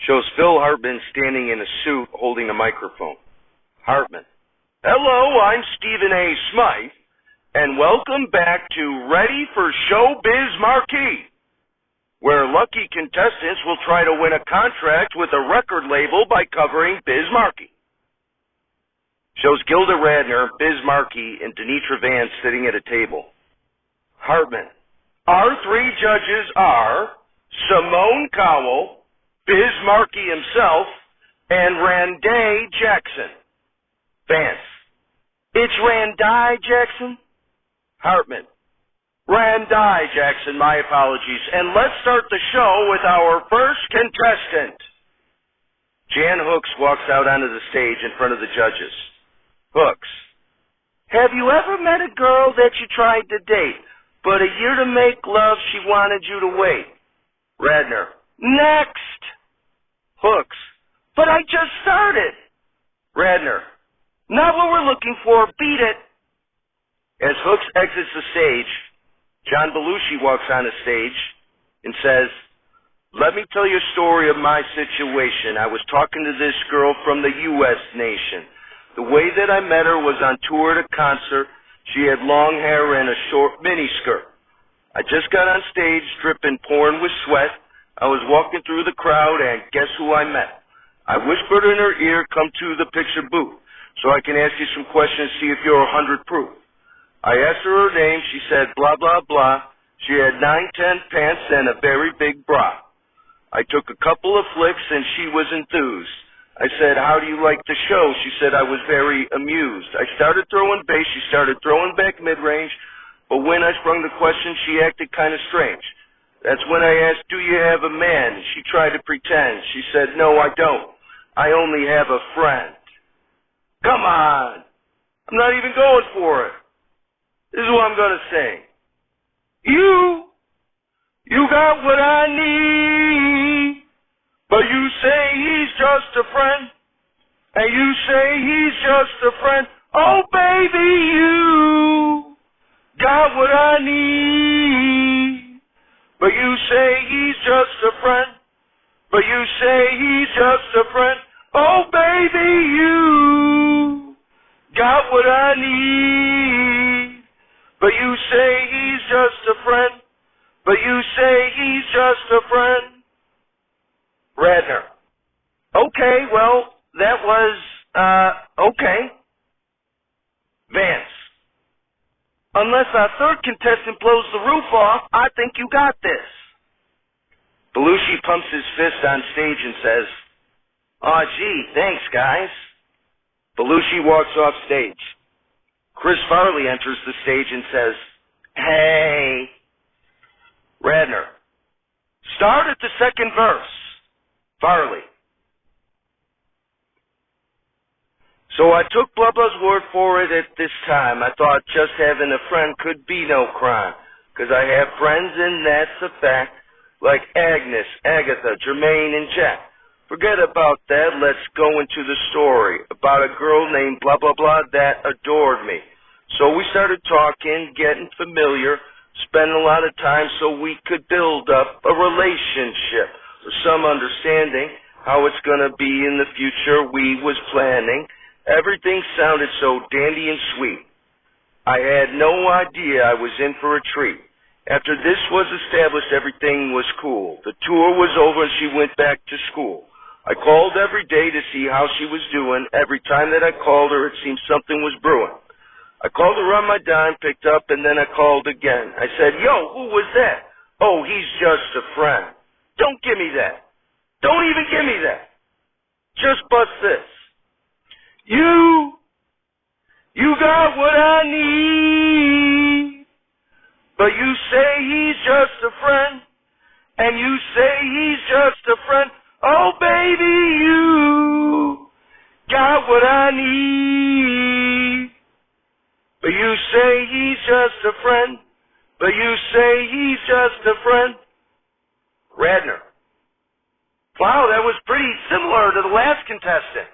Shows Phil Hartman standing in a suit holding a microphone. Hartman. Hello, I'm Stephen A. Smythe, and welcome back to Ready for Show Biz Markie, where lucky contestants will try to win a contract with a record label by covering Biz Markie. Shows Gilda Radner, Biz Markie, and Denitra Vance sitting at a table. Hartman. Our three judges are Simone Cowell, Biz Markie himself, and Randy Jackson. Vance. It's Randy Jackson? Hartman. Randy Jackson, my apologies. And let's start the show with our first contestant. Jan Hooks walks out onto the stage in front of the judges. Hooks. Have you ever met a girl that you tried to date, but a year to make love she wanted you to wait? Radner. Next. Hooks. But I just started. Radner. Not what we're looking for. Beat it. As Hooks exits the stage, John Belushi walks on the stage and says, let me tell you a story of my situation. I was talking to this girl from the U.S. nation. The way that I met her was on tour at a concert. She had long hair and a short miniskirt. I just got on stage, dripping, pouring with sweat. I was walking through the crowd, and guess who I met? I whispered in her ear, come to the picture booth, so I can ask you some questions, see if you're 100 proof. I asked her her name. She said, blah, blah, blah. She had 910 pants and a very big bra. I took a couple of flicks, and she was enthused. I said, how do you like the show? She said, I was very amused. I started throwing bass. She started throwing back mid-range. But when I sprung the question, she acted kind of strange. That's when I asked, do you have a man? She tried to pretend. She said, no, I don't. I only have a friend. Come on. I'm not even going for it. This is what I'm going to say. You got what I need. But you say he's just a friend, and you say he's just a friend. Oh, baby, you got what I need. But you say he's just a friend, but you say he's just a friend. Oh, baby, you got what I need. But you say he's just a friend, but you say he's just a friend. Radner. Okay, well, that was, okay. Vance. Unless our third contestant blows the roof off, I think you got this. Belushi pumps his fist on stage and says, aw, gee, thanks, guys. Belushi walks off stage. Chris Farley enters the stage and says, hey. Radner. Start at the second verse. Farley. So I took blah blah's word for it at this time. I thought just having a friend could be no crime, 'cause I have friends and that's a fact, like Agnes, Agatha, Jermaine, and Jack. Forget about that. Let's go into the story about a girl named blah blah blah that adored me. So we started talking, getting familiar, spending a lot of time so we could build up a relationship. Some understanding how it's going to be in the future we was planning. Everything sounded so dandy and sweet. I had no idea I was in for a treat. After this was established, everything was cool. The tour was over and she went back to school. I called every day to see how she was doing. Every time that I called her, it seemed something was brewing. I called her on my dime, picked up, and then I called again. I said, yo, who was that? Oh, he's just a friend. Don't give me that. Don't even give me that. Just bust this. You got what I need. But you say he's just a friend. And you say he's just a friend. Oh, baby, you got what I need. But you say he's just a friend. But you say he's just a friend. Radner. Wow, that was pretty similar to the last contestant.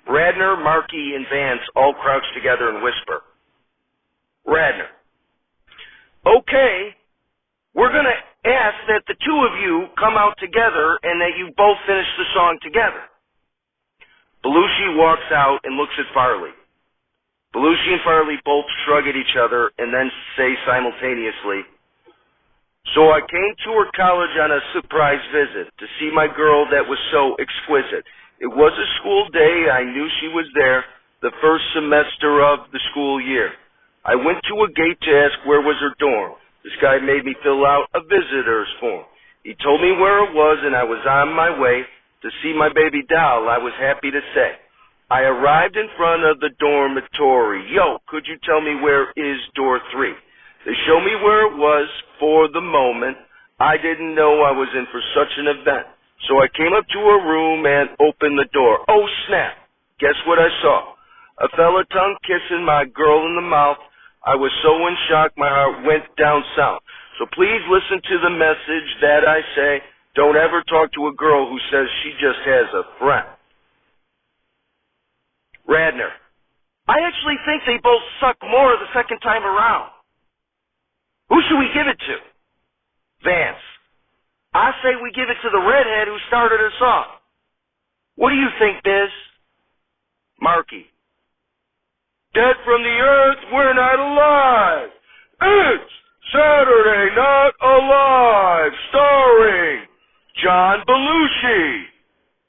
Radner, Markie, and Vance all crouch together and whisper. Radner. Okay, we're going to ask that the two of you come out together and that you both finish the song together. Belushi walks out and looks at Farley. Belushi and Farley both shrug at each other and then say simultaneously, "So I came to her college on a surprise visit to see my girl that was so exquisite. It was a school day. I knew she was there the first semester of the school year. I went to a gate to ask where was her dorm. This guy made me fill out a visitor's form. He told me where it was, and I was on my way to see my baby doll, I was happy to say. I arrived in front of the dormitory. Yo, could you tell me where is door 3? They showed me where it was. For the moment, I didn't know I was in for such an event. So I came up to her room and opened the door. Oh, snap. Guess what I saw? A fella tongue kissing my girl in the mouth. I was so in shock, my heart went down south. So please listen to the message that I say. Don't ever talk to a girl who says she just has a friend." Radner: I actually think they both suck more the second time around. Who should we give it to? Vance: I say we give it to the redhead who started us off. What do you think, Biz? Markie: Dead from the earth, we're not alive. It's Saturday Not Alive, starring John Belushi,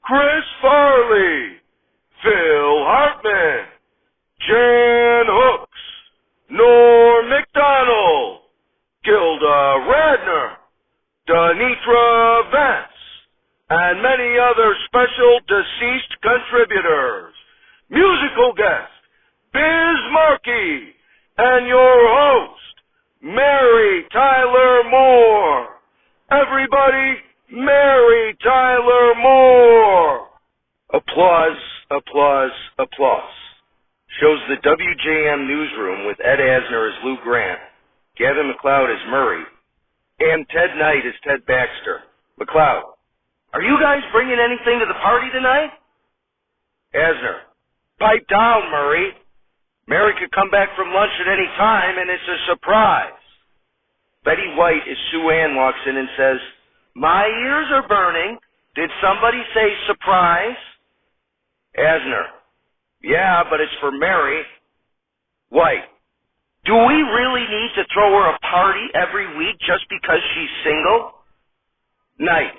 Chris Farley, Phil Hartman, Jan Hooks, Norm MacDonald, Gilda Radner, Denitra Vance, and many other special deceased contributors. Musical guest, Biz Markie, and your host, Mary Tyler Moore. Everybody, Mary Tyler Moore. Applause, applause, applause. Shows the WJM newsroom with Ed Asner as Lou Grant, Gavin McLeod as Murray, and Ted Knight as Ted Baxter. McLeod: Are you guys bringing anything to the party tonight? Asner: Pipe down, Murray. Mary could come back from lunch at any time, and it's a surprise. Betty White as Sue Ann walks in and says, "My ears are burning. Did somebody say surprise?" Asner: Yeah, but it's for Mary. White: Do we really need to throw her a party every week just because she's single? Knight: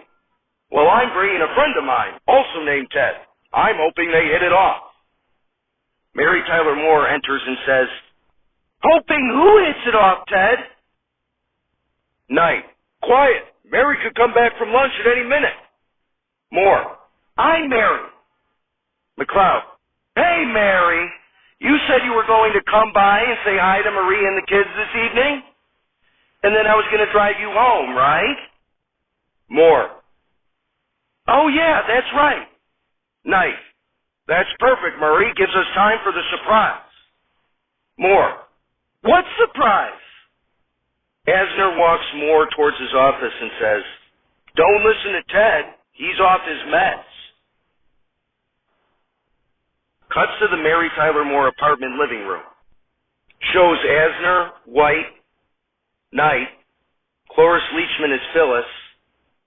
Well, I'm bringing a friend of mine, also named Ted. I'm hoping they hit it off. Mary Tyler Moore enters and says, "Hoping who hits it off, Ted?" Knight: Quiet. Mary could come back from lunch at any minute. Moore: I'm Mary. McLeod: Hey, Mary. You said you were going to come by and say hi to Marie and the kids this evening? And then I was going to drive you home, right? Moore: Oh, yeah, that's right. Knight: That's perfect, Murray. Gives us time for the surprise. Moore: What surprise? Asner walks Moore towards his office and says, "Don't listen to Ted. He's off his meds." Cuts to the Mary Tyler Moore apartment living room. Shows Asner, White, Knight, Cloris Leachman as Phyllis,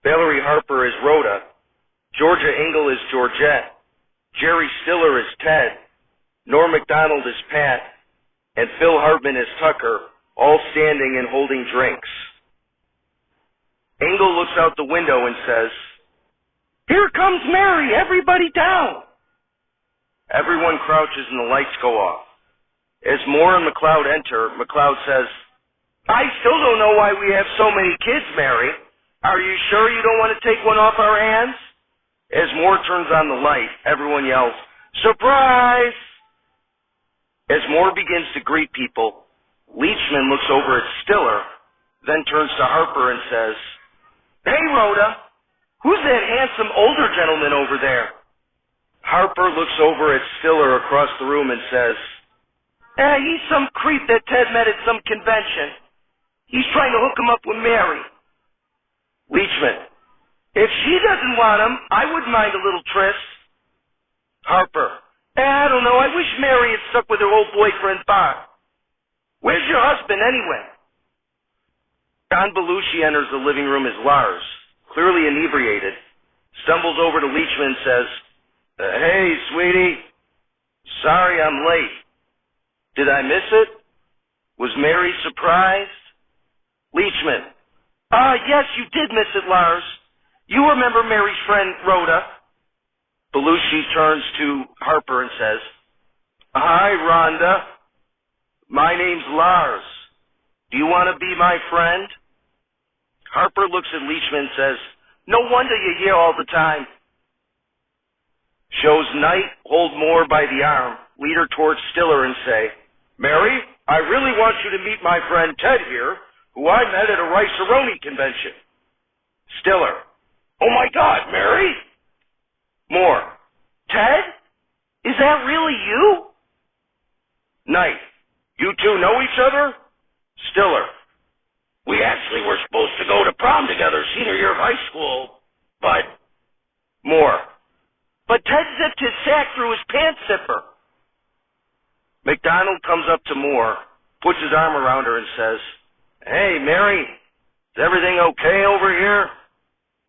Valerie Harper as Rhoda, Georgia Engel as Georgette, Jerry Stiller as Ted, Norm MacDonald as Pat, and Phil Hartman as Tucker, all standing and holding drinks. Engel looks out the window and says, "Here comes Mary, everybody down." Everyone crouches and the lights go off. As Moore and McLeod enter, McLeod says, "I still don't know why we have so many kids, Mary. Are you sure you don't want to take one off our hands?" As Moore turns on the light, everyone yells, "Surprise!" As Moore begins to greet people, Leachman looks over at Stiller, then turns to Harper and says, "Hey, Rhoda, who's that handsome older gentleman over there?" Harper looks over at Stiller across the room and says, He's some creep that Ted met at some convention. He's trying to hook him up with Mary." Leachman: "If she doesn't want him, I wouldn't mind a little tryst." Harper: I don't know. I wish Mary had stuck with her old boyfriend, Bob. Where's your husband, anyway? John Belushi enters the living room as Lars, clearly inebriated, stumbles over to Leachman and says, "Hey, sweetie, sorry I'm late. Did I miss it? Was Mary surprised?" Leachman, "Yes, you did miss it, Lars. You remember Mary's friend, Rhoda." Belushi turns to Harper and says, "Hi, Rhonda. My name's Lars. Do you want to be my friend?" Harper looks at Leachman and says, "No wonder you're here all the time." Shows Knight hold Moore by the arm, lead her towards Stiller and say, "Mary, I really want you to meet my friend Ted here, who I met at a Rice-A-Roni convention." Stiller, "Oh my God, Mary!" Moore, "Ted? Is that really you?" Knight, "You two know each other?" Stiller, "We actually were supposed to go to prom together senior year of high school, but..." Moore, "But Ted zipped his sack through his pants zipper." McDonald comes up to Moore, puts his arm around her and says, "Hey, Mary, is everything okay over here?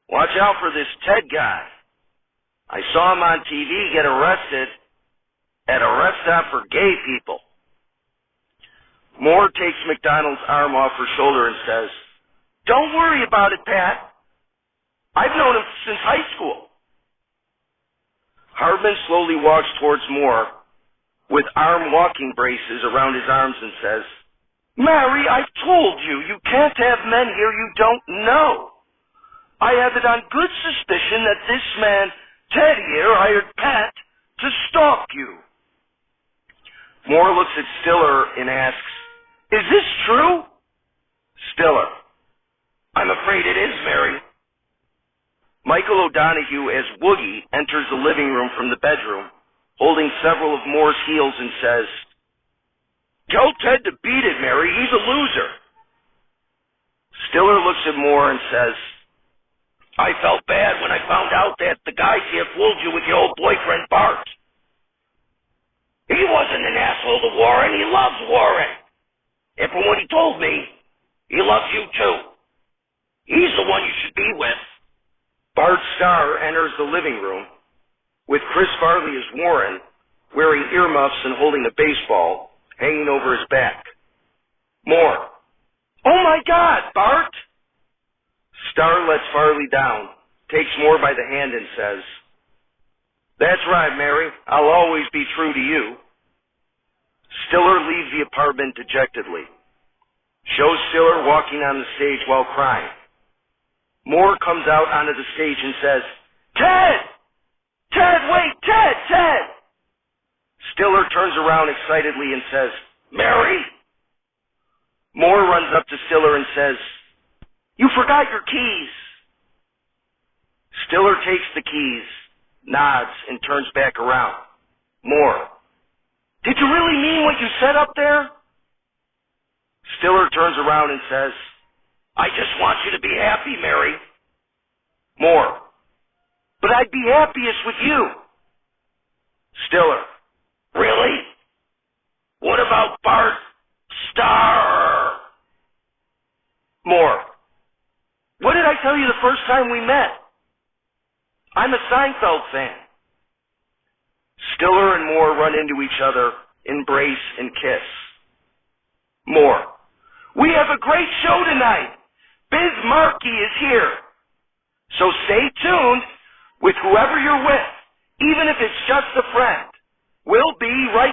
Watch out for this Ted guy. I saw him on TV get arrested at a rest stop for gay people." Moore takes McDonald's arm off her shoulder and says, "Don't worry about it, Pat. I've known him since high school." Hardman slowly walks towards Moore with arm walking braces around his arms and says, "Mary, I've told you, you can't have men here you don't know. I have it on good suspicion that this man, Ted here, hired Pat to stalk you." Moore looks at Stiller and asks, "Is this true?" Stiller, "I'm afraid it is, Mary." Michael O'Donoghue as Woogie enters the living room from the bedroom, holding several of Moore's heels and says, "Tell Ted to beat it, Mary. He's a loser." Stiller looks at Moore and says, "I felt bad when I found out that the guys here fooled you with your old boyfriend, Bart. He wasn't an asshole to Warren. He loves Warren. And from what he told me, he loves you too. He's the one you should be with." Bart Starr enters the living room with Chris Farley as Warren, wearing earmuffs and holding a baseball hanging over his back. Moore, "Oh my God, Bart!" Starr lets Farley down, takes Moore by the hand and says, "That's right, Mary. I'll always be true to you." Stiller leaves the apartment dejectedly. Shows Stiller walking on the stage while crying. Moore comes out onto the stage and says, "Ted! Ted, wait! Ted! Stiller turns around excitedly and says, "Mary?" Moore runs up to Stiller and says, "You forgot your keys." Stiller takes the keys, nods, and turns back around. Moore, "Did you really mean what you said up there?" Stiller turns around and says, "I just want you to be happy, Mary." Moore, "But I'd be happiest with you." Stiller, "Really? What about Bart Starr?" Moore, "What did I tell you the first time we met? I'm a Seinfeld fan." Stiller and Moore run into each other, embrace, and kiss. Moore, "We have a great show tonight. Biz Markie is here. So stay tuned with whoever you're with, even if it's just a friend. We'll be right